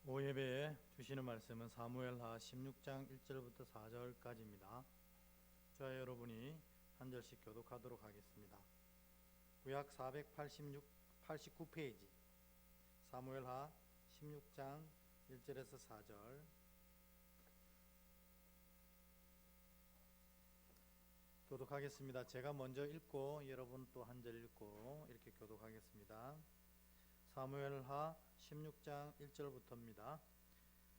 오예배에 주시는 말씀은 사무엘하 16장 1절부터 4절까지입니다. 저와 여러분이 한 절씩 교독하도록 하겠습니다. 구약 489페이지 사무엘하 16장 1절에서 4절. 교독하겠습니다. 제가 먼저 읽고 여러분 또 한 절 읽고 이렇게 교독하겠습니다. 사무엘하 16장 1절부터입니다.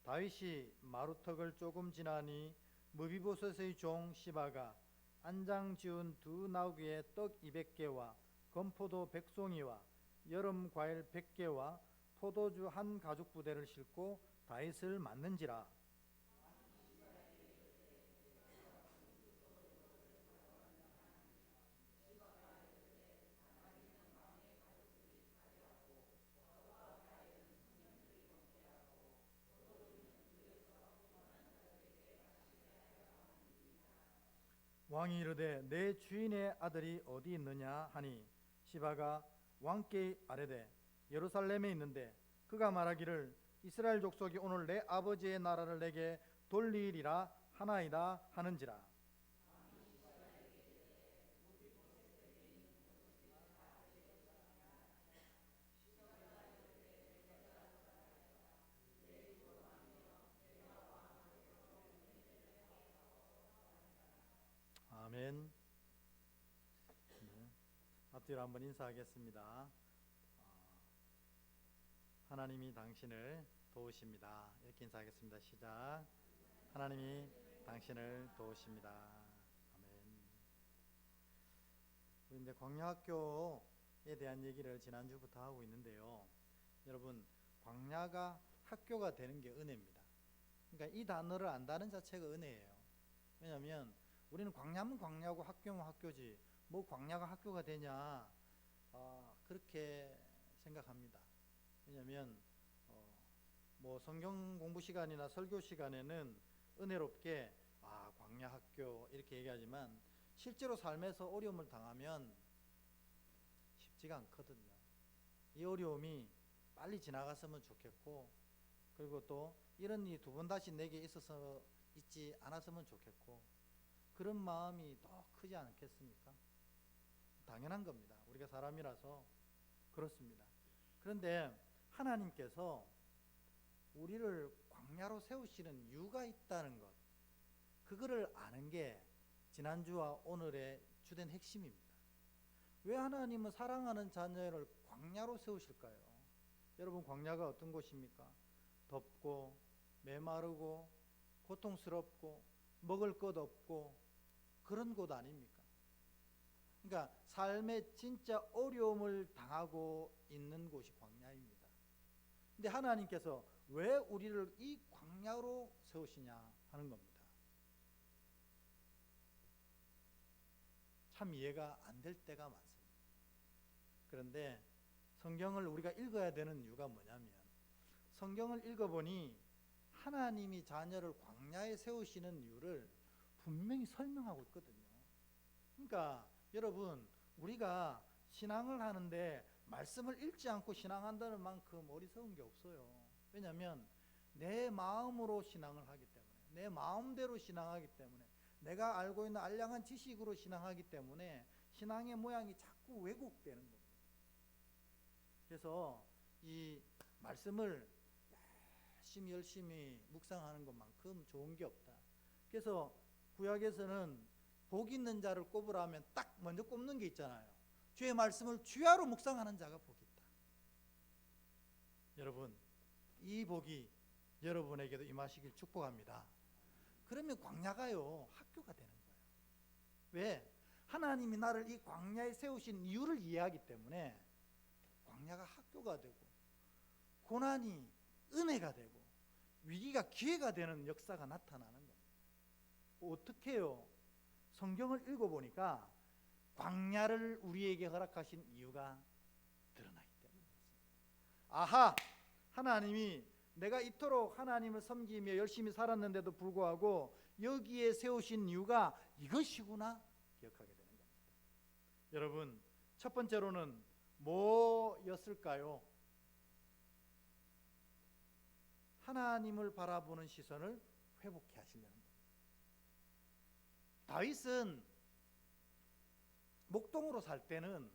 다윗이 마루턱을 조금 지나니 무비보셋의 종 시바가 안장 지은 두 나귀에 떡 200개와 건포도 100송이와 여름 과일 100개와 포도주 한 가죽 부대를 싣고 다윗을 맞는지라. 왕이 이르되 내 주인의 아들이 어디 있느냐 하니 시바가 왕께 아뢰되 예루살렘에 있는데 그가 말하기를 이스라엘 족속이 오늘 내 아버지의 나라를 내게 돌리리라 하나이다 하는지라. 아멘. 앞뒤로 한번 인사하겠습니다. 하나님이 당신을 도우십니다. 이렇게 인사하겠습니다. 시작. 하나님이 당신을 도우십니다. 아멘. 우리 이제 광야학교에 대한 얘기를 지난주부터 하고 있는데요. 여러분, 광야가 학교가 되는 게 은혜입니다. 그러니까 이 단어를 안다는 자체가 은혜예요. 왜냐하면 우리는 광야면 광야고 학교면 학교지 뭐 광야가 학교가 되냐, 그렇게 생각합니다. 왜냐하면 뭐 성경 공부 시간이나 설교 시간에는 은혜롭게 광야 학교 이렇게 얘기하지만 실제로 삶에서 어려움을 당하면 쉽지가 않거든요. 이 어려움이 빨리 지나갔으면 좋겠고, 그리고 또 이런 일이 두 번 다시 내게 있지 않았으면 좋겠고, 그런 마음이 더 크지 않겠습니까? 당연한 겁니다. 우리가 사람이라서 그렇습니다. 그런데 하나님께서 우리를 광야로 세우시는 이유가 있다는 것, 그거를 아는 게 지난주와 오늘의 주된 핵심입니다. 왜 하나님은 사랑하는 자녀를 광야로 세우실까요? 여러분, 광야가 어떤 곳입니까? 덥고 메마르고 고통스럽고 먹을 것 없고 그런 곳 아닙니까? 그러니까 삶의 진짜 어려움을 당하고 있는 곳이 광야입니다. 근데 하나님께서 왜 우리를 이 광야로 세우시냐 하는 겁니다. 참 이해가 안 될 때가 많습니다. 그런데 성경을 우리가 읽어야 되는 이유가 뭐냐면, 성경을 읽어보니 하나님이 자녀를 광야에 세우시는 이유를 분명히 설명하고 있거든요. 그러니까 여러분, 우리가 신앙을 하는데 말씀을 읽지 않고 신앙한다는 만큼 어리석은 게 없어요. 왜냐하면 내 마음으로 신앙을 하기 때문에, 내 마음대로 신앙하기 때문에, 내가 알고 있는 알량한 지식으로 신앙하기 때문에 신앙의 모양이 자꾸 왜곡되는 겁니다. 그래서 이 말씀을 열심히 묵상하는 것만큼 좋은 게 없다. 그래서 구약에서는 복 있는 자를 꼽으라 하면 딱 먼저 꼽는 게 있잖아요. 주의 말씀을 주야로 묵상하는 자가 복이 있다. 여러분, 이 복이 여러분에게도 임하시길 축복합니다. 그러면 광야가요 학교가 되는 거예요. 왜? 하나님이 나를 이 광야에 세우신 이유를 이해하기 때문에 광야가 학교가 되고, 고난이 은혜가 되고, 위기가 기회가 되는 역사가 나타나는 겁니다. 어떻게 해요? 성경을 읽어보니까 광야를 우리에게 허락하신 이유가 드러나기 때문입니다. 하나님이 내가 이토록 하나님을 섬기며 열심히 살았는데도 불구하고 여기에 세우신 이유가 이것이구나 기억하게 되는 겁니다. 여러분, 첫 번째로는 뭐였을까요? 하나님을 바라보는 시선을 회복해 하시려는 겁니다. 다윗은 목동으로 살 때는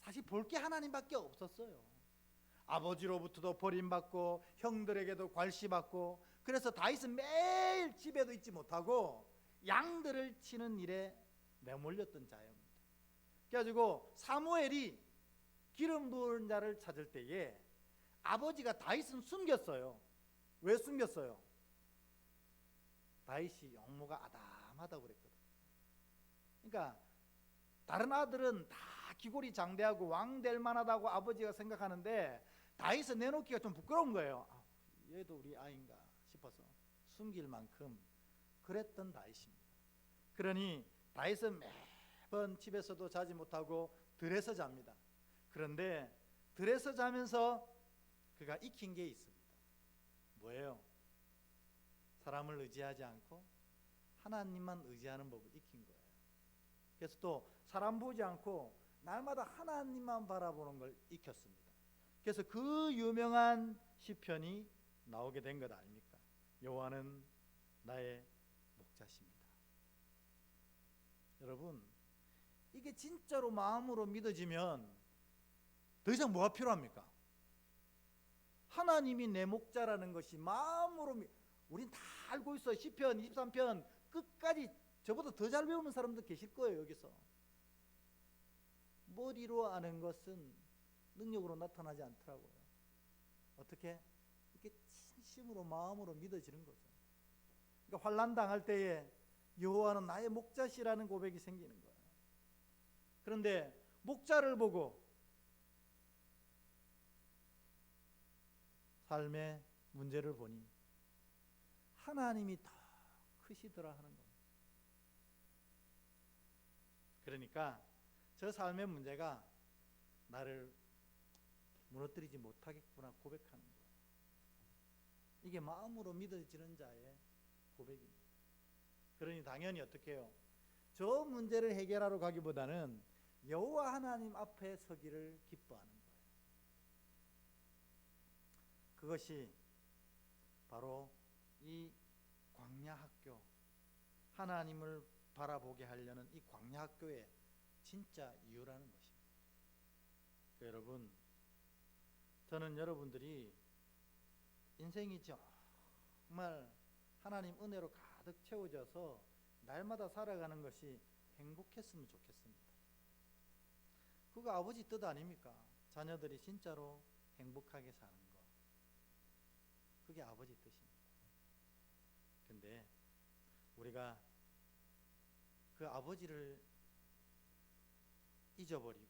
사실 볼 게 하나님밖에 없었어요. 아버지로부터도 버림받고 형들에게도 괄시받고, 그래서 다윗은 매일 집에도 있지 못하고 양들을 치는 일에 내몰렸던 자입니다. 그래가지고 사무엘이 기름 부은 자를 찾을 때에 아버지가 다윗은 숨겼어요. 왜 숨겼어요? 다윗이 용모가 아담하다고 그랬거든요. 그러니까 다른 아들은 다 기골이 장대하고 왕 될 만하다고 아버지가 생각하는데 다윗은 내놓기가 좀 부끄러운 거예요. 얘도 우리 아이인가 싶어서 숨길 만큼 그랬던 다윗입니다. 그러니 다윗은 매번 집에서도 자지 못하고 들에서 잡니다. 그런데 들에서 자면서 그가 익힌 게 있습니다. 뭐예요? 사람을 의지하지 않고 하나님만 의지하는 법을 익힌 거예요. 그래서 또 사람 보지 않고 날마다 하나님만 바라보는 걸 익혔습니다. 그래서 그 유명한 시편이 나오게 된 것 아닙니까? 여호와는 나의 목자십니다. 여러분, 이게 진짜로 마음으로 믿어지면 더 이상 뭐가 필요합니까? 하나님이 내 목자라는 것이 마음으로 우린 다 알고 있어요. 시편 23편 끝까지 저보다 더 잘 배우는 사람도 계실 거예요. 여기서 머리로 아는 것은 능력으로 나타나지 않더라고요. 어떻게? 이렇게 진심으로 마음으로 믿어지는 거죠. 그러니까 환난 당할 때에 여호와는 나의 목자시라는 고백이 생기는 거예요. 그런데 목자를 보고 삶의 문제를 보니 하나님이 더 크시더라 하는 겁니다. 그러니까 저 삶의 문제가 나를 무너뜨리지 못하겠구나 고백하는 거예요. 이게 마음으로 믿어지는 자의 고백입니다. 그러니 당연히 어떻게 해요? 저 문제를 해결하러 가기보다는 여호와 하나님 앞에 서기를 기뻐하는 거예요. 그것이 바로 이 광야학교, 하나님을 바라보게 하려는 이 광야학교의 진짜 이유라는 것입니다. 그러니까 여러분, 저는 여러분들이 인생이 정말 하나님 은혜로 가득 채워져서 날마다 살아가는 것이 행복했으면 좋겠습니다. 그거 아버지 뜻 아닙니까? 자녀들이 진짜로 행복하게 사는 거. 그게 아버지 뜻입니다. 근데 우리가 그 아버지를 잊어버리고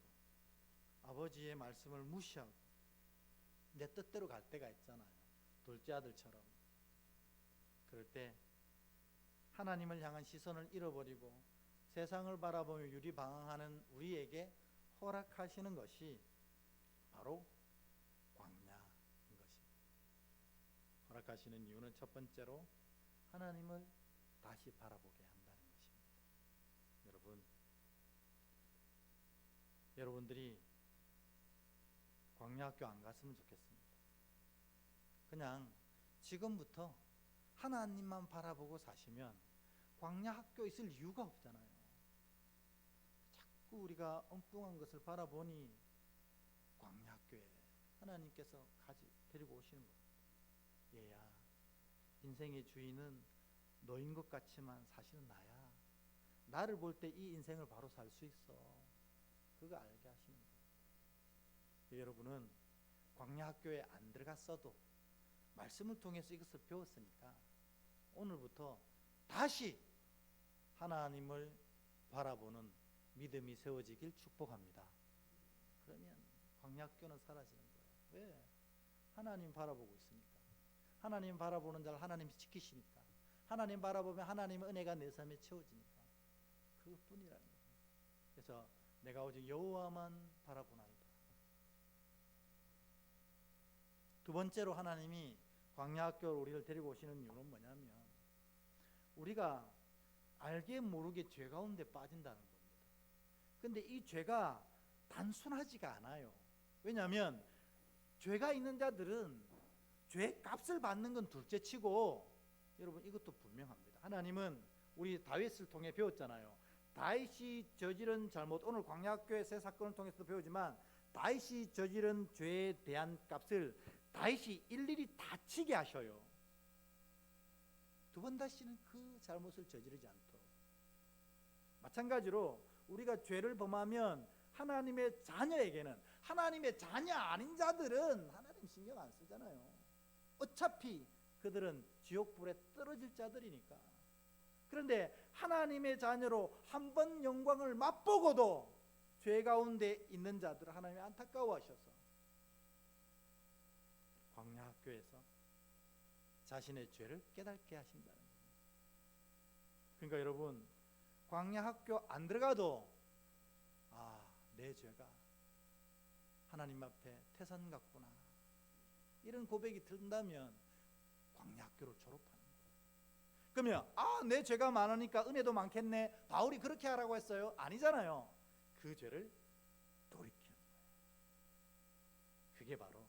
아버지의 말씀을 무시하고 내 뜻대로 갈 때가 있잖아요. 둘째 아들처럼. 그럴 때 하나님을 향한 시선을 잃어버리고 세상을 바라보며 유리방황하는 우리에게 허락하시는 것이 바로 광야인 것입니다. 허락하시는 이유는 첫 번째로 하나님을 다시 바라보게 한다는 것입니다. 여러분들이 광야학교 안 갔으면 좋겠습니다. 그냥 지금부터 하나님만 바라보고 사시면 광야학교 있을 이유가 없잖아요. 자꾸 우리가 엉뚱한 것을 바라보니 광야학교에 하나님께서 데리고 오시는 겁니다. 얘야, 인생의 주인은 너인 것 같지만 사실은 나야. 나를 볼 때 이 인생을 바로 살 수 있어. 그거 알게 하시는 거예요. 여러분은 광야학교에 안 들어갔어도 말씀을 통해서 이것을 배웠으니까 오늘부터 다시 하나님을 바라보는 믿음이 세워지길 축복합니다. 그러면 광야학교는 사라지는 거예요. 왜? 하나님 바라보고 있으니까. 하나님 바라보는 자를 하나님이 지키시니까. 하나님 바라보면 하나님의 은혜가 내 삶에 채워지니까. 그것뿐이라는 거예요. 그래서 내가 오직 여호와만 바라보나이다. 두 번째로 하나님이 광야학교로 우리를 데리고 오시는 이유는 뭐냐면 우리가 알게 모르게 죄 가운데 빠진다는 겁니다. 근데 이 죄가 단순하지가 않아요. 왜냐하면 죄가 있는 자들은 죄 값을 받는 건 둘째치고 여러분 이것도 분명합니다. 하나님은 우리 다윗을 통해 배웠잖아요. 다윗이 저지른 잘못, 오늘 광야학교의 새 사건을 통해서도 배우지만 다윗이 저지른 죄에 대한 값을 다윗이 일일이 다 치게 하셔요. 두 번 다시는 그 잘못을 저지르지 않도록. 마찬가지로 우리가 죄를 범하면 하나님의 자녀에게는, 하나님의 자녀 아닌 자들은 하나님 신경 안 쓰잖아요. 어차피 그들은 지옥불에 떨어질 자들이니까. 그런데 하나님의 자녀로 한 번 영광을 맛보고도 죄 가운데 있는 자들을 하나님이 안타까워하셔서 광야학교에서 자신의 죄를 깨닫게 하신다는 겁니다. 그러니까 여러분, 광야학교 안 들어가도 내 죄가 하나님 앞에 태산 같구나, 이런 고백이 든다면 광야학교를 졸업하는 거예요. 그러면 내 죄가 많으니까 은혜도 많겠네, 바울이 그렇게 하라고 했어요? 아니잖아요. 그 죄를 돌이키는 거예요. 그게 바로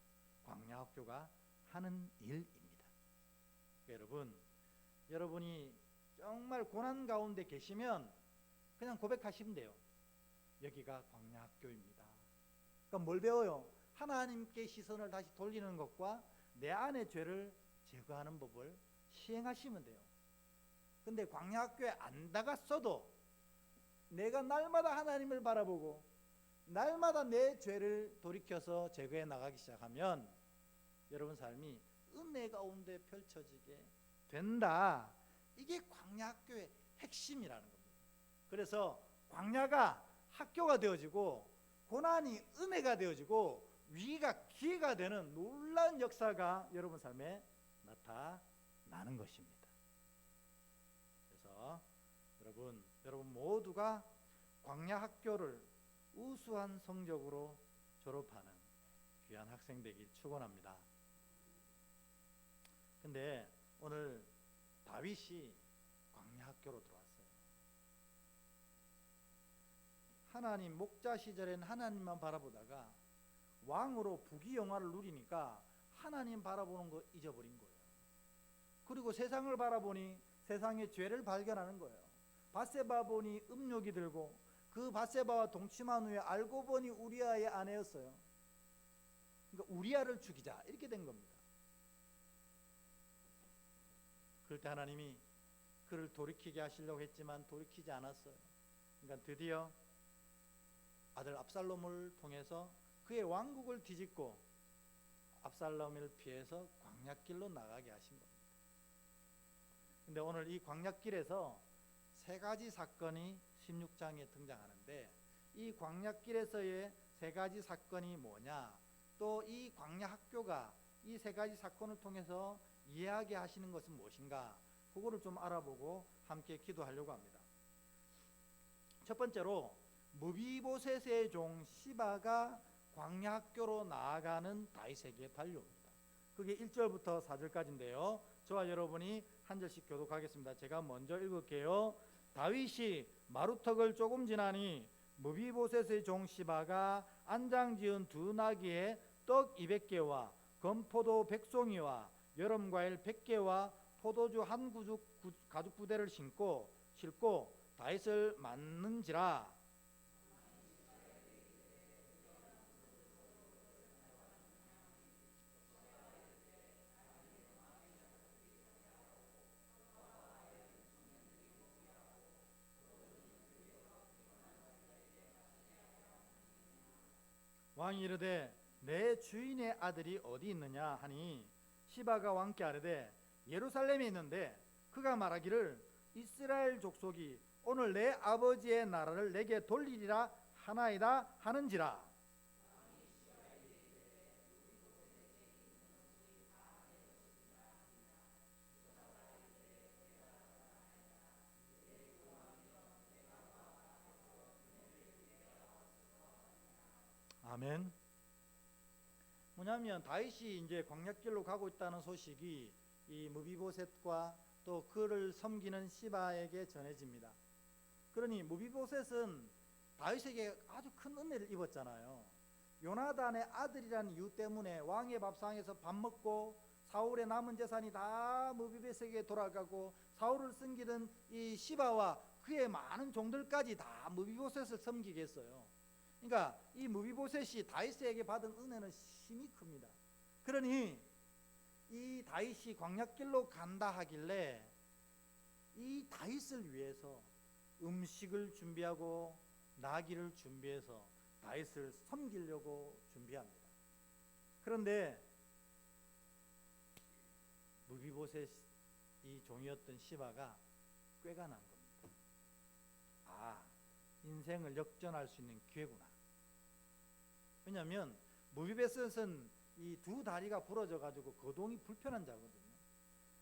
광야학교가 하는 일입니다. 여러분, 여러분이 정말 고난 가운데 계시면 그냥 고백하시면 돼요. 여기가 광야학교입니다. 그러니까 뭘 배워요? 하나님께 시선을 다시 돌리는 것과 내 안의 죄를 제거하는 법을 시행하시면 돼요. 근데 광야학교에 안 나갔어도 내가 날마다 하나님을 바라보고 날마다 내 죄를 돌이켜서 제거해 나가기 시작하면 여러분 삶이 은혜 가운데 펼쳐지게 된다. 이게 광야학교의 핵심이라는 겁니다. 그래서 광야가 학교가 되어지고 고난이 은혜가 되어지고 위기가 기회가 되는 놀라운 역사가 여러분 삶에 나타나는 것입니다. 그래서 여러분 모두가 광야학교를 우수한 성적으로 졸업하는 귀한 학생 되길 축원합니다. 근데 오늘 다윗이 광야학교로 들어왔어요. 하나님 목자 시절엔 하나님만 바라보다가 왕으로 부귀영화를 누리니까 하나님 바라보는 거 잊어버린 거예요. 그리고 세상을 바라보니 세상의 죄를 발견하는 거예요. 밧세바 보니 음욕이 들고 그 밧세바와 동침한 후에 알고 보니 우리아의 아내였어요. 그러니까 우리아를 죽이자 이렇게 된 겁니다. 그럴 때 하나님이 그를 돌이키게 하시려고 했지만 돌이키지 않았어요. 그러니까 드디어 아들 압살롬을 통해서 그의 왕국을 뒤집고 압살롬을 피해서 광야길로 나가게 하신 겁니다. 근데 오늘 이 광야길에서 세 가지 사건이 16장에 등장하는데 이 광야길에서의 세 가지 사건이 뭐냐, 또 이 광야학교가 이 세 가지 사건을 통해서 이해하게 하시는 것은 무엇인가, 그거를 좀 알아보고 함께 기도하려고 합니다. 첫 번째로 무비보셋의 종 시바가 광야학교로 나아가는 다윗에게 달려옵니다. 그게 1절부터 4절까지인데요. 저와 여러분이 한 절씩 교독하겠습니다. 제가 먼저 읽을게요. 다윗이 마루턱을 조금 지나니 무비보셋의 종 시바가 안장지은 두 나귀에 떡 200개와 건포도 100송이와 여름과일 100개와 포도주 한 가죽 부대를 싣고 다윗을 맞는지라. 왕이 이르되 내 주인의 아들이 어디 있느냐 하니 시바가 왕께 아뢰되 예루살렘에 있는데 그가 말하기를 이스라엘 족속이 오늘 내 아버지의 나라를 내게 돌리리라 하나이다 하는지라. 아멘. 뭐냐면 다윗이 이제 광야길로 가고 있다는 소식이 이 무비보셋과 또 그를 섬기는 시바에게 전해집니다. 그러니 무비보셋은 다윗에게 아주 큰 은혜를 입었잖아요. 요나단의 아들이라는 이유 때문에 왕의 밥상에서 밥 먹고 사울의 남은 재산이 다 무비보셋에게 돌아가고 사울을 섬기던 이 시바와 그의 많은 종들까지 다 무비보셋을 섬기게 했어요. 그러니까 이 무비보셋이 다윗에게 받은 은혜는 심히 큽니다. 그러니 이 다윗이 광야길로 간다 하길래 이 다윗을 위해서 음식을 준비하고 나귀를 준비해서 다윗을 섬기려고 준비합니다. 그런데 무비보셋 이 종이었던 시바가 꾀가 난 겁니다. 아, 인생을 역전할 수 있는 기회구나. 왜냐하면 무비보셋은 이 두 다리가 부러져 가지고 거동이 불편한 자거든요.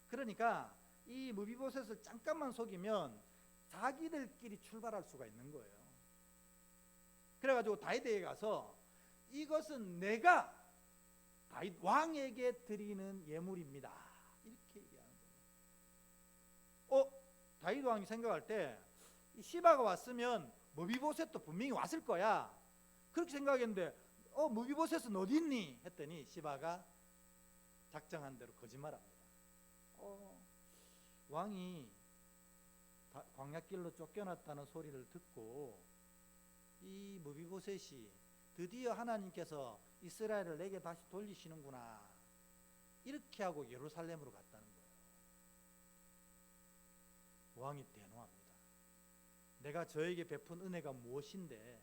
그러니까 이 무비보셋을 잠깐만 속이면 자기들끼리 출발할 수가 있는 거예요. 그래가지고 다윗에게 가서 이것은 내가 다윗 왕에게 드리는 예물입니다, 이렇게 얘기하는 거예요. 다윗 왕이 생각할 때 이 시바가 왔으면 무비보셋도 분명히 왔을 거야, 그렇게 생각했는데 무비보셋은 어디 있니? 했더니 시바가 작정한 대로 거짓말합니다. 왕이 광야길로 쫓겨났다는 소리를 듣고 이 무비보셋이 드디어 하나님께서 이스라엘을 내게 다시 돌리시는구나, 이렇게 하고 예루살렘으로 갔다는 거예요. 왕이 대노합니다. 내가 저에게 베푼 은혜가 무엇인데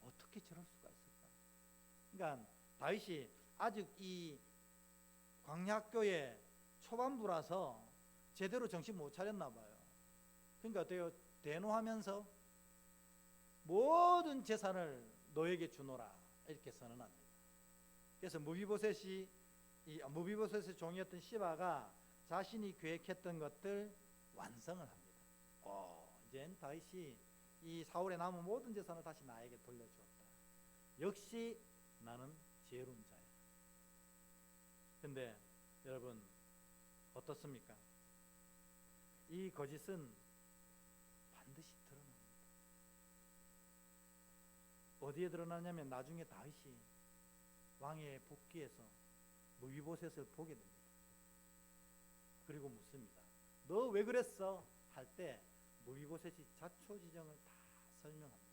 어떻게 저럴 수가 있을까? 그러니까 다윗이 아직 이 광야교의 초반부라서 제대로 정신 못 차렸나 봐요. 그러니까 어때요? 대노하면서 모든 재산을 너에게 주노라, 이렇게 선언합니다. 그래서 무비보셋의 종이었던 시바가 자신이 계획했던 것들 완성을 합니다. 이젠 다윗이 이 사울의 남은 모든 재산을 다시 나에게 돌려주었다. 역시 나는 지혜로운 자야. 근데 여러분 어떻습니까? 이 거짓은 반드시 드러납니다. 어디에 드러나냐면 나중에 다윗이 왕에 복귀해서 무비보셋을 보게 됩니다. 그리고 묻습니다. 너 왜 그랬어? 할 때 무비보셋이 자초지정을 다 설명합니다.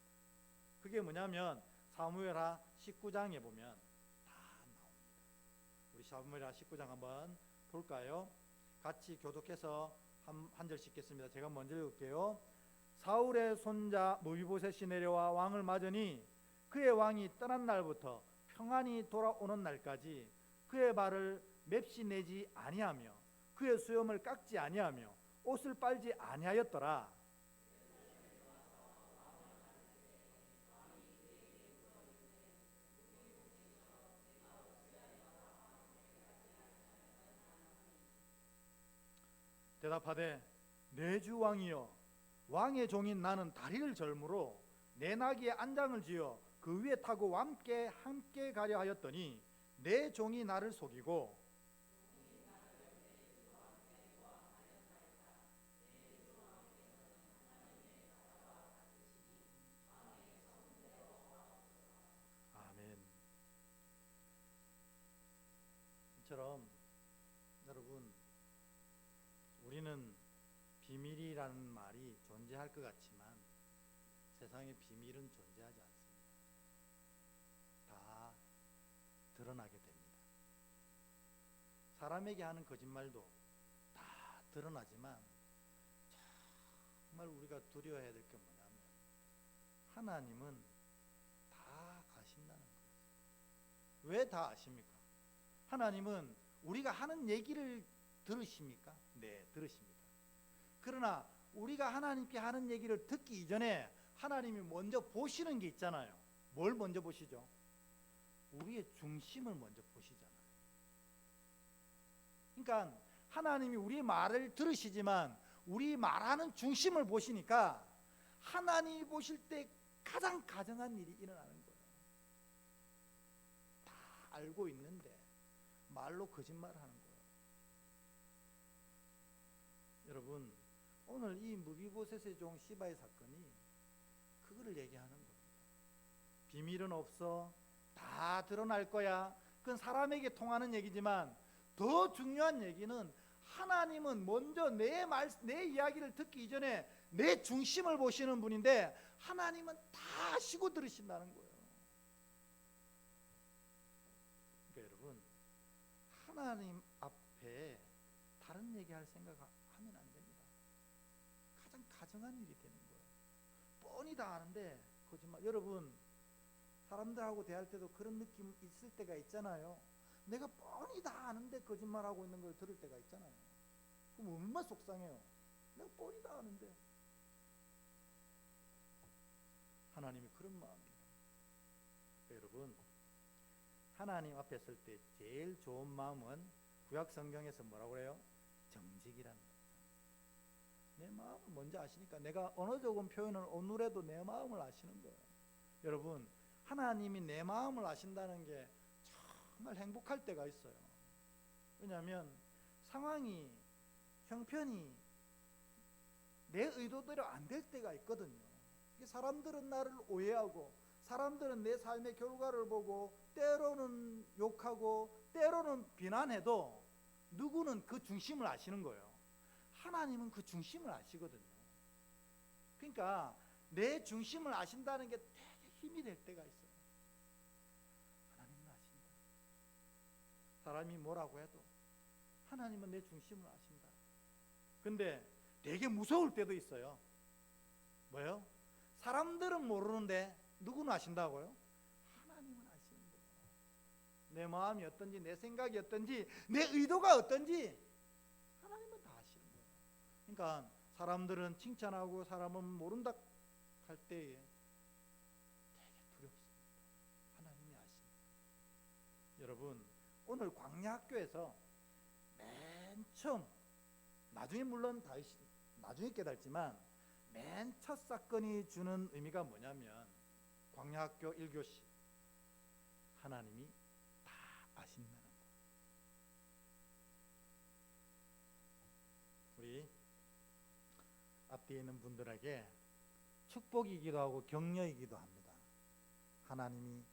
그게 뭐냐면 사무엘하 19장에 보면 다 나옵니다. 우리 사무엘하 19장 한번 볼까요? 같이 교독해서 한 절씩 읽겠습니다. 제가 먼저 읽을게요. 사울의 손자 무비보셋이 내려와 왕을 맞으니 그의 왕이 떠난 날부터 평안히 돌아오는 날까지 그의 발을 맵시 내지 아니하며 그의 수염을 깎지 아니하며 옷을 빨지 아니하였더라. 대답하되 내 주 왕이여, 왕의 종인 나는 다리를 절므로 내 나귀에 안장을 지어 그 위에 타고 함께 가려 하였더니 내 종이 나를 속이고 아멘. 이처럼 여러분, 우리는 비밀이라는 말이 존재할 것 같지만 세상에 비밀은 존재하지 않습니다. 다 드러나게 됩니다. 사람에게 하는 거짓말도 다 드러나지만 정말 우리가 두려워해야 될 게 뭐냐면 하나님은 다 아신다는 거예요. 왜 다 아십니까? 하나님은 우리가 하는 얘기를 들으십니까? 네, 들으십니다. 그러나 우리가 하나님께 하는 얘기를 듣기 이전에 하나님이 먼저 보시는 게 있잖아요. 뭘 먼저 보시죠? 우리의 중심을 먼저 보시잖아요. 그러니까 하나님이 우리 말을 들으시지만 우리 말하는 중심을 보시니까 하나님이 보실 때 가장 가정한 일이 일어나는 거예요. 다 알고 있는데 말로 거짓말을 하는 거예요. 여러분, 오늘 이 무비보셋의 종 시바의 사건이 그거를 얘기하는 겁니다. 비밀은 없어, 다 드러날 거야. 그건 사람에게 통하는 얘기지만 더 중요한 얘기는 하나님은 먼저 내 이야기를 듣기 이전에 내 중심을 보시는 분인데 하나님은 다 아시고 들으신다는 거예요. 그러니까 여러분, 하나님 앞에 다른 얘기할 생각하면 안 됩니다. 가장 가정한 일이 되는 거예요. 뻔히 다 아는데 거짓말. 여러분, 사람들하고 대할 때도 그런 느낌 있을 때가 있잖아요. 내가 뻔히 다 아는데 거짓말하고 있는 걸 들을 때가 있잖아요. 그럼 얼마나 속상해요. 내가 뻔히 다 아는데. 하나님이 그런 마음이에요. 여러분, 하나님 앞에 설 때 제일 좋은 마음은 구약 성경에서 뭐라고 그래요? 정직이라는 거예요. 내 마음을 먼저 아시니까 내가 어느 조금 표현을 오늘에도 내 마음을 아시는 거예요. 여러분, 하나님이 내 마음을 아신다는 게 정말 행복할 때가 있어요. 왜냐하면 상황이 형편이 내 의도대로 안 될 때가 있거든요. 사람들은 나를 오해하고 사람들은 내 삶의 결과를 보고 때로는 욕하고 때로는 비난해도 누구는 그 중심을 아시는 거예요. 하나님은 그 중심을 아시거든요. 그러니까 내 중심을 아신다는 게 되게 힘이 될 때가 있어요. 하나님은 아신다. 사람이 뭐라고 해도 하나님은 내 중심을 아신다. 근데 되게 무서울 때도 있어요. 뭐요? 사람들은 모르는데 누구는 아신다고요? 하나님은 아시는 거예요. 내 마음이 어떤지, 내 생각이 어떤지, 내 의도가 어떤지 하나님은 다 아시는 거예요. 그러니까 사람들은 칭찬하고 사람은 모른다 할 때에 되게 두렵습니다. 하나님이 아십니다. 여러분, 오늘 광야학교에서 맨 처음, 나중에 물론 나중에 깨달지만 맨 첫 사건이 주는 의미가 뭐냐면 광야학교 1교시, 하나님이 다 아신다는 거예요. 우리 앞뒤에 있는 분들에게 축복이기도 하고 격려이기도 합니다. 하나님이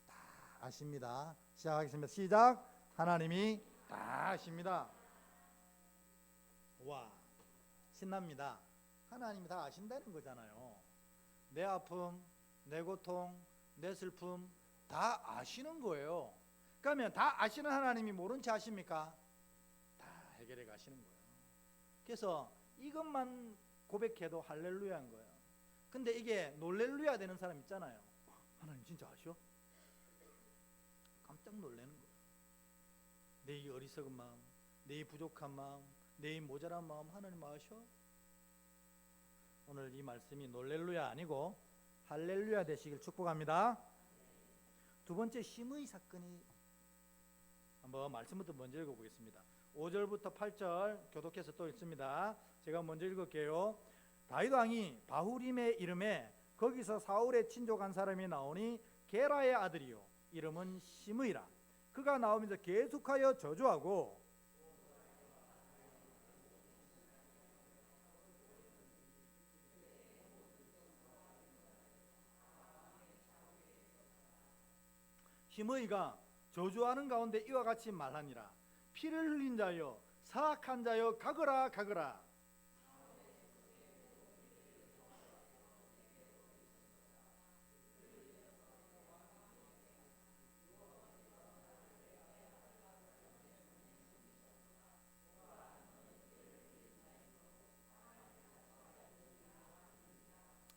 다 아십니다. 시작하겠습니다. 시작. 하나님이 다 아십니다. 와, 신납니다. 하나님이 다 아신다는 거잖아요. 내 아픔, 내 고통, 내 슬픔 다 아시는 거예요. 그러면 다 아시는 하나님이 모른 채 하십니까? 다 해결해 가시는 거예요. 그래서 이것만 고백해도 할렐루야인 거예요. 근데 이게 놀렐루야 되는 사람 있잖아요. 하나님 진짜 아셔? 깜짝 놀라는 거예요. 내 이 어리석은 마음, 내 이 부족한 마음, 내 이 모자란 마음 하나님 아셔? 오늘 이 말씀이 놀렐루야 아니고 할렐루야 되시길 축복합니다. 두 번째, 심의 사건이, 한번 말씀부터 먼저 읽어보겠습니다. 5절부터 8절 교독해서 또 읽습니다. 제가 먼저 읽을게요. 다윗 왕이 바후림의 이름에 거기서 사울의 친족한 사람이 나오니 게라의 아들이요 이름은 심의라. 그가 나오면서 계속하여 저주하고 심의가 저주하는 가운데 이와 같이 말하니라. 피를 흘린 자여, 사악한 자여, 가거라 가거라.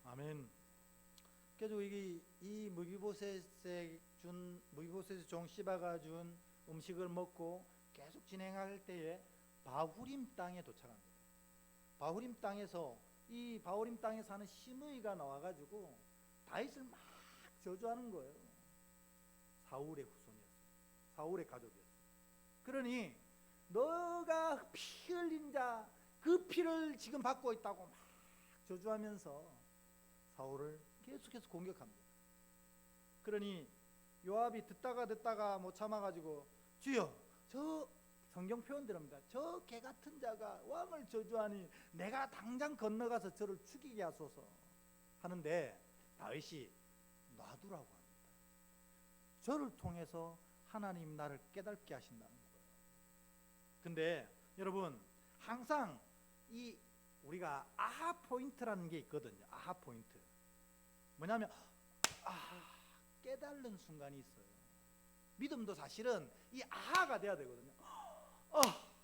아멘. 그래서 이 무기보셋의 종 시바가 준 음식을 먹고 계속 진행할 때에 바후림 땅에 도착합니다. 바후림 땅에서 이 바후림 땅에 사는 심의가 나와가지고 다윗을 막 저주하는 거예요. 사울의 후손이었어요. 사울의 가족이었어요. 그러니 너가 피 흘린 자, 그 피를 지금 받고 있다고 막 저주하면서 사울을 계속해서 공격합니다. 그러니 요압이 듣다가 못 참아가지고 주여, 저 성경 표현대로입니다. 저 개 같은 자가 왕을 저주하니 내가 당장 건너가서 저를 죽이게 하소서 하는데 다윗이 놔두라고 합니다. 저를 통해서 하나님 나를 깨닫게 하신다는 거예요. 근데 여러분 항상 이 우리가 아하 포인트라는 게 있거든요. 아하 포인트. 뭐냐면 깨달는 순간이 있어요. 믿음도 사실은 이 아하가 돼야 되거든요.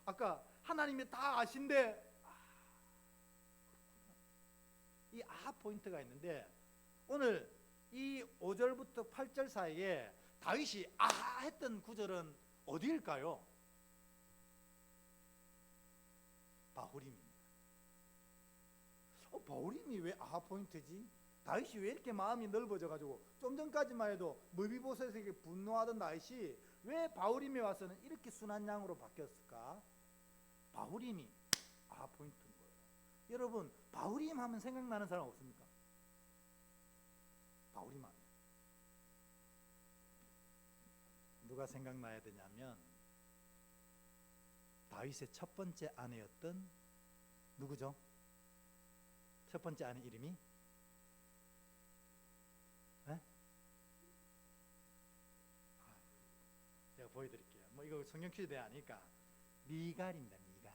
아까 하나님이 다 아신데 이 아하 포인트가 있는데 오늘 이 5절부터 8절 사이에 다윗이 아하 했던 구절은 어디일까요? 바후림입니다. 바후림이 왜 아하 포인트지? 다윗이 왜 이렇게 마음이 넓어져 가지고 좀 전까지만 해도 무비보셋에게 분노하던 다윗이 왜 바후림에 와서는 이렇게 순한 양으로 바뀌었을까? 바후림이 아하 포인트인 거예요. 여러분 바후림 하면 생각나는 사람 없습니까? 바후림 하면 누가 생각나야 되냐면 다윗의 첫 번째 아내였던 누구죠? 첫 번째 아내 이름이 제가 보여드릴게요. 뭐 이거 성경 퀴즈대 아니까 미갈입니다. 미갈.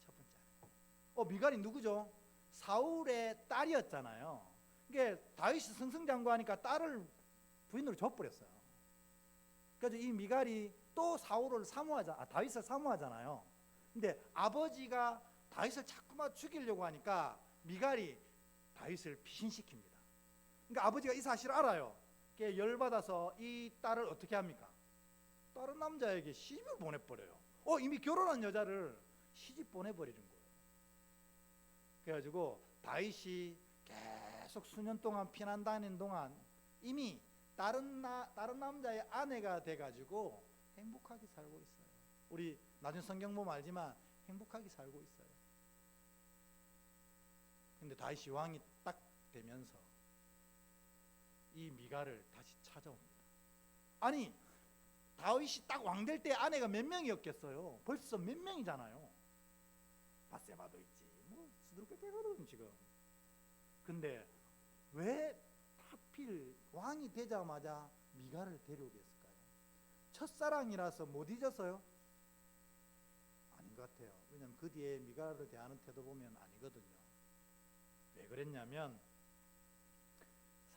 첫 번째 아내. 미갈이 누구죠? 사울의 딸이었잖아요. 이게 다윗이 승승장구하니까 딸을 부인으로 줘버렸어요. 그래서 이 미갈이 또 다윗을 사모하잖아요. 근데 아버지가 다윗을 자꾸만 죽이려고 하니까 미갈이 다윗을 피신시킵니다. 그러니까 아버지가 이 사실을 알아요. 열받아서 이 딸을 어떻게 합니까? 다른 남자에게 시집을 보내버려요. 이미 결혼한 여자를 시집 보내버리는 거예요. 그래가지고 다윗이 계속 수년 동안 피난 다니는 동안 이미 다른 남자의 아내가 돼가지고 행복하게 살고 있어요. 우리 나중에 성경 보면 알지만 행복하게 살고 있어요. 근데 다윗이 왕이 딱 되면서 이 미갈을 다시 찾아옵니다. 아니 다윗이 딱 왕 될 때 아내가 몇 명이었겠어요? 벌써 몇 명이잖아요. 바세바도 있지, 뭐 수두룩백백하거든 지금. 근데 왜 하필 왕이 되자마자 미갈을 데려오게 했을까요? 첫사랑이라서 못 잊었어요? 아닌 것 같아요. 왜냐하면 그 뒤에 미갈을 대하는 태도 보면 아니거든요. 왜 그랬냐면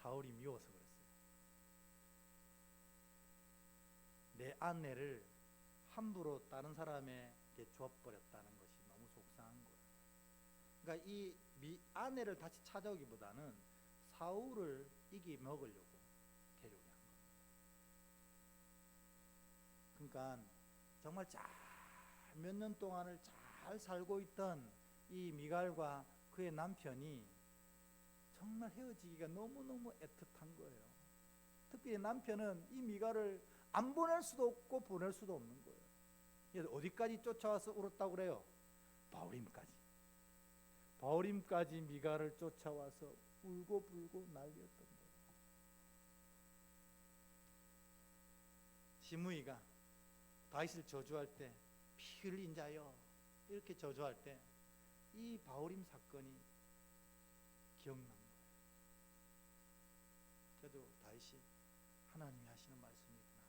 사울이 미워서 그랬어요. 내 아내를 함부로 다른 사람에게 줘버렸다는 것이 너무 속상한 거예요. 그러니까 이 아내를 다시 찾아오기보다는 사울을 이기 먹으려고 데려오게 한 겁니다. 그러니까 정말 몇 년 동안을 잘 살고 있던 이 미갈과 그의 남편이 정말 헤어지기가 너무너무 애틋한 거예요. 특히 남편은 이 미갈을 안 보낼 수도 없고 보낼 수도 없는 거예요. 그래서 어디까지 쫓아와서 울었다고 그래요? 바후림까지 미갈을 쫓아와서 울고 불고 난리였던 거예요. 시므이가 다윗을 저주할 때 피 흘린 자여 이렇게 저주할 때 이 바후림 사건이 기억난 거예요. 그래도 다윗이 하나님이 하시는 말씀이구나.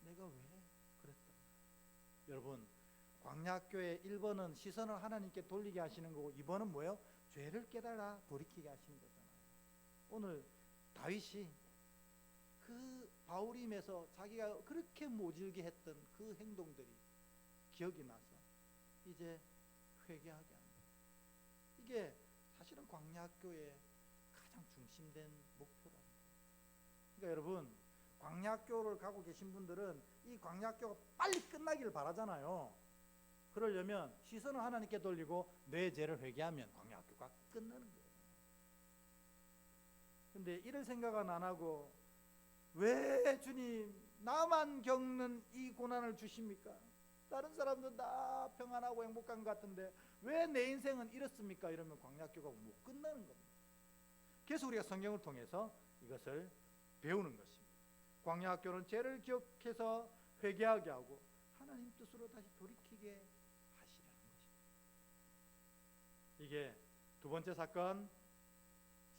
내가 왜 그랬던가. 여러분 광야학교의 1번은 시선을 하나님께 돌리게 하시는 거고 2번은 뭐예요? 죄를 깨달아 돌이키게 하시는 거잖아요. 오늘 다윗이 그 바후림에서 자기가 그렇게 모질게 했던 그 행동들이 기억이 나서 이제 회개하게 합니다. 이게 사실은 광야학교의 가장 중심된 목표랍니다. 그러니까 여러분 광야학교를 가고 계신 분들은 이 광야학교가 빨리 끝나기를 바라잖아요. 그러려면 시선을 하나님께 돌리고 내 죄를 회개하면 광야학교가 끝나는 거예요. 근데 이럴 생각은 안 하고 왜 주님 나만 겪는 이 고난을 주십니까? 다른 사람들은 다 평안하고 행복한 것 같은데 왜 내 인생은 이렇습니까? 이러면 광야학교가 못 끝나는 겁니다. 그래서 우리가 성경을 통해서 이것을 배우는 것입니다. 광야학교는 죄를 기억해서 회개하게 하고 하나님 뜻으로 다시 돌이키게 하시라는 것입니다. 이게 두 번째 사건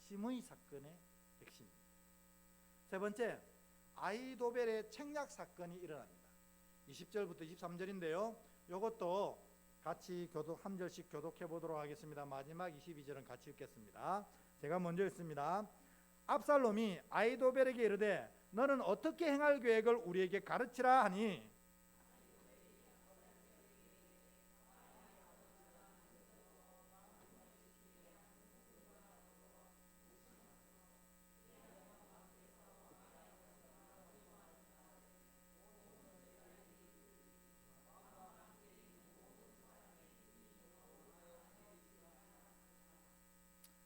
시므이 사건의 핵심입니다. 세 번째 아히도벨의 책략 사건이 일어납니다. 20절부터 23절인데요. 이것도 같이 한 절씩 교독해 보도록 하겠습니다. 마지막 22절은 같이 읽겠습니다. 제가 먼저 읽습니다. 압살롬이 아히도벨에게 이르되 너는 어떻게 행할 계획을 우리에게 가르치라 하니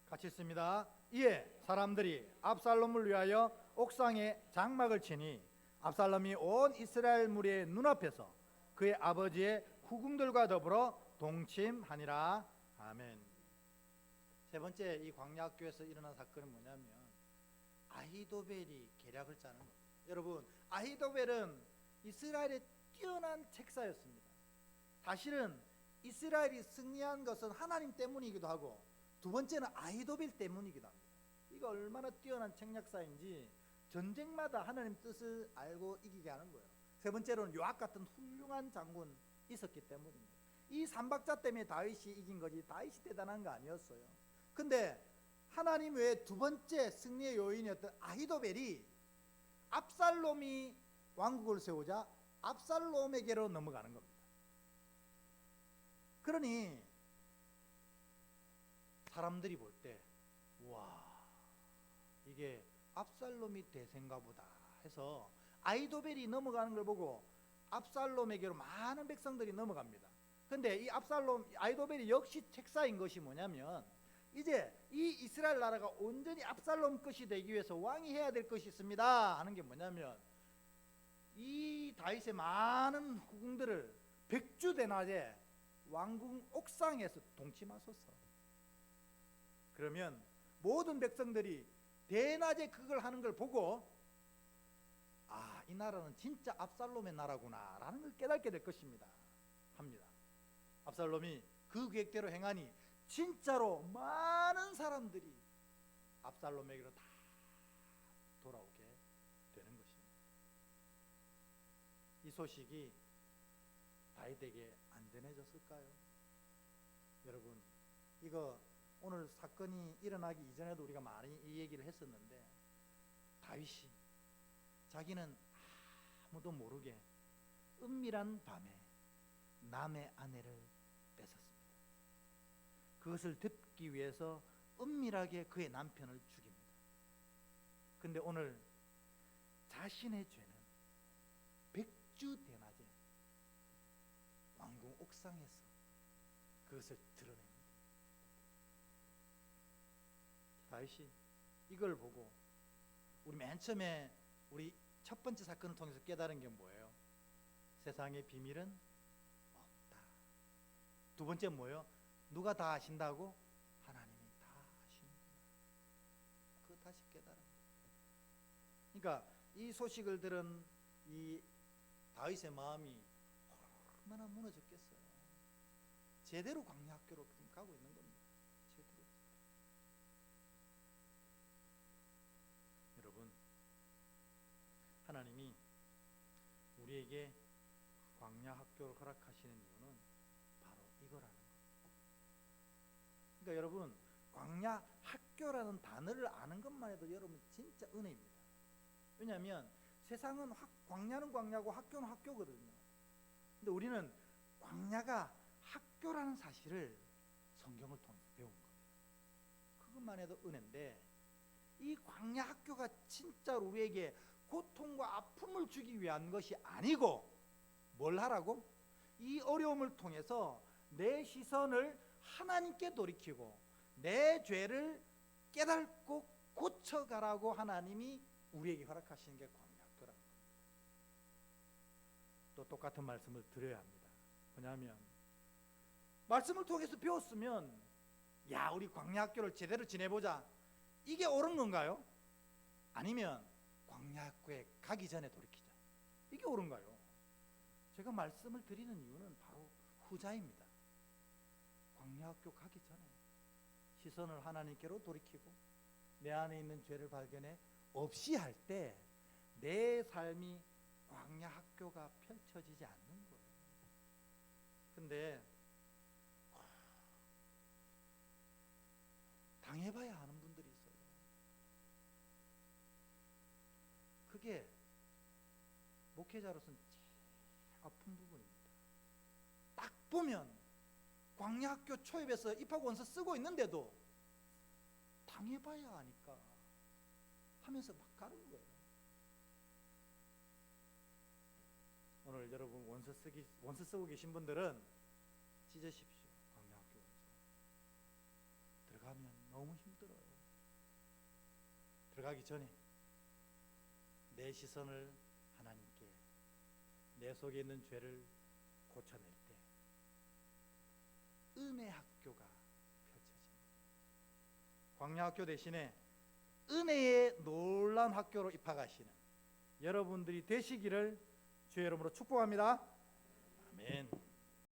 같이 읽습니다. 이에 사람들이 압살롬을 위하여 옥상에 장막을 치니 압살롬이 온 이스라엘 무리의 눈앞에서 그의 아버지의 후궁들과 더불어 동침하니라. 아멘. 세 번째, 이 광야학교에서 일어난 사건은 뭐냐면 아히도벨이 계략을 짜는 겁니다. 여러분, 아히도벨은 이스라엘의 뛰어난 책사였습니다. 사실은 이스라엘이 승리한 것은 하나님 때문이기도 하고 두 번째는 아히도벨 때문이기도 합니다. 이거 얼마나 뛰어난 책략사인지 전쟁마다 하나님 뜻을 알고 이기게 하는 거예요. 세 번째로는 요압 같은 훌륭한 장군 있었기 때문입니다. 이 삼박자 때문에 다윗이 이긴 거지 다윗이 대단한 거 아니었어요. 근데 하나님 외에 두 번째 승리의 요인이었던 아히도벨이 압살롬이 왕국을 세우자 압살롬에게로 넘어가는 겁니다. 그러니 사람들이 볼 때 와, 이게 압살롬이 대세인가 보다 해서 아히도벨이 넘어가는 걸 보고 압살롬에게로 많은 백성들이 넘어갑니다. 근데 이 아히도벨이 역시 책사인 것이 뭐냐면 이제 이 이스라엘 나라가 온전히 압살롬 것이 되기 위해서 왕이 해야 될 것이 있습니다 하는 게 뭐냐면 이 다윗의 많은 후궁들을 백주대낮에 왕궁 옥상에서 동침하소서. 그러면 모든 백성들이 대낮에 그걸 하는 걸 보고 아, 이 나라는 진짜 압살롬의 나라구나 라는 걸 깨닫게 될 것입니다 합니다. 압살롬이 그 계획대로 행하니 진짜로 많은 사람들이 압살롬에게로 다 돌아오게 되는 것입니다. 이 소식이 다윗에게 안 전해졌을까요? 여러분, 이거 오늘 사건이 일어나기 이전에도 우리가 많이 이 얘기를 했었는데 다윗이 자기는 아무도 모르게 은밀한 밤에 남의 아내를 뺏었습니다. 그것을 듣기 위해서 은밀하게 그의 남편을 죽입니다. 근데 오늘 자신의 죄는 백주대낮에 왕궁 옥상에서 그것을 드러냅니다. 다윗이 이걸 보고 우리 맨 처음에 우리 첫 번째 사건을 통해서 깨달은 게 뭐예요? 세상의 비밀은 없다. 두 번째 뭐예요? 누가 다 아신다고? 하나님이 다 아시는구나. 그거 다시 깨달은 거예요. 그러니까 이 소식을 들은 이 다윗의 마음이 얼마나 무너졌겠어요. 제대로 광야학교로 지금 가고 있는 겁니다. 제대로. 여러분, 하나님이 우리에게 광야학교를 허락하시는 이유는 바로 이거라는 거예요. 그러니까 여러분, 광야학교라는 단어를 아는 것만 해도 여러분 진짜 은혜입니다. 왜냐하면 세상은 광야는 광야고 학교는 학교거든요. 근데 우리는 광야가 학교라는 사실을 성경을 통해서 배운 거예요. 그것만 해도 은혜인데 이 광야 학교가 진짜로 우리에게 고통과 아픔을 주기 위한 것이 아니고 뭘 하라고? 이 어려움을 통해서 내 시선을 하나님께 돌이키고 내 죄를 깨닫고 고쳐가라고 하나님이 우리에게 허락하시는 게 광야학교라는 겁니다. 또 똑같은 말씀을 드려야 합니다. 뭐냐면 말씀을 통해서 배웠으면 야, 우리 광야학교를 제대로 지내보자, 이게 옳은 건가요? 아니면 광야학교에 가기 전에 돌이키자, 이게 옳은가요? 제가 말씀을 드리는 이유는 바로 후자입니다. 광야학교 가기 전에 시선을 하나님께로 돌이키고 내 안에 있는 죄를 발견해 없이 할 때 내 삶이 광야학교가 펼쳐 펴지지 않는 거예요. 근데 당해봐야 하는 분들이 있어요. 그게 목회자로서는 제일 아픈 부분입니다. 딱 보면 광야학교 초입에서 입학 원서 쓰고 있는데도 당해봐야 하니까 하면서 막 가는 거예요. 오늘 여러분 원서 쓰고 계신 분들은 찢으십시오. 광야학교 원서 들어가면 너무 힘들어요. 들어가기 전에 내 시선을 하나님께, 내 속에 있는 죄를 고쳐낼 때 은혜 학교가 펼쳐집니다. 광야학교 대신에 은혜의 놀라운 학교로 입학하시는 여러분들이 되시기를 주의 이름으로 축복합니다.